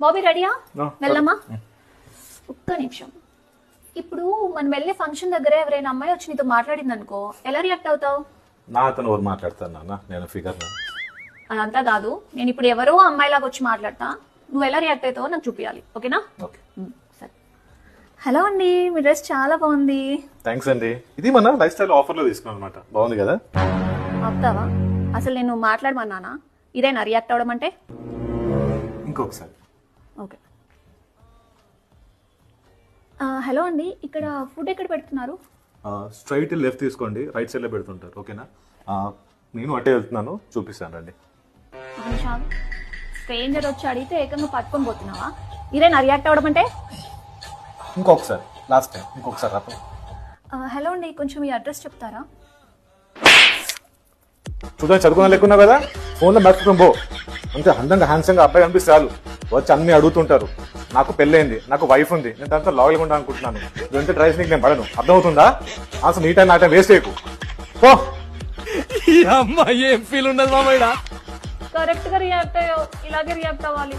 బాబీ రెడీయా? No, వెళ్ళమ్మా. ఒక్క నిమిషం. ఇప్పుడు మనం వెళ్ళే ఫంక్షన్ దగ్గర ఎవరైనా అమ్మాయి వచ్చి నీతో మాట్లాడింది అనుకో, ఎలా రియాక్ట్ అవుతావు? నా అతను ఎవరు మాట్లాడతాను నాన్న, నేను ఫిగర్. అదంతా కాదు, నేను ఇప్పుడు ఎవరో అమ్మాయిలాగా వచ్చి మాట్లాడతా, నువ్వు ఎలా రియాక్ట్ అవుతావో నాకు చూపించాలి, ఓకేనా? ఓకే, సరే. హలో అండి, మీ డ్రెస్ చాలా బాగుంది. థ్యాంక్స్ అండి. ఇది మన లైఫ్ స్టైల్ ఆఫర్ లో తీసుకున్నాం అనమాట. బాగుంది కదా? ఆపుతావా? అసలు నేను మాట్లాడమన్నానా? ఇదేనా రియాక్ట్ అవడం అంటే? ఇంకొకసారి. ఓకే. హలో అండి, ఇక్కడ ఫుడ్ ఎక్కడ పెడుతున్నారు? స్ట్రైట్ లెఫ్ట్ తీసుకోండి, రైట్ సైడ్ లో పెడుతుంటారు. ఓకేనా? నేను అటే వెళ్తున్నాను, చూపిస్తాను రండి. ఒక నిమిషం. స్ట్రేంజర్ వచ్చి అడిగితే ఏకంగా పట్టుకొని పోతున్నావా? ఇదేనా రియాక్ట్ అవడం అంటే? ఇంకొకసారి, లాస్ట్ టైం, ఇంకొకసారి రాప. హలో అండి, కొంచెం మీ అడ్రస్ చెప్తారా? చూద్దాం, చదువుకున్నా లేకున్నావు కదా, ఫోన్లో మర్చిపోయి పో. అంతే అందంగా హ్యాండ్సంగా అబ్బాయి కనిపిస్తే చాలు, వచ్చి అన్ని అడుగుతుంటారు. నాకు పెళ్ళైంది, నాకు వైఫ్ ఉంది, నేను దాంతో లాయల్గా ఉంటాను అనుకుంటున్నాను. ఎంత ట్రై నీకు నేను పడను, అర్థమవుతుందా? అసలు నీ టైం నా టైం వేస్ట్ చేయకు. పో. ఈ అమ్మాయి ఏం ఫీల్ ఉండదు మామయ్య. కరెక్ట్ గా రియాక్ట్ అయ్యావు, ఇలాగే రియాక్ట్ అవ్వాలి.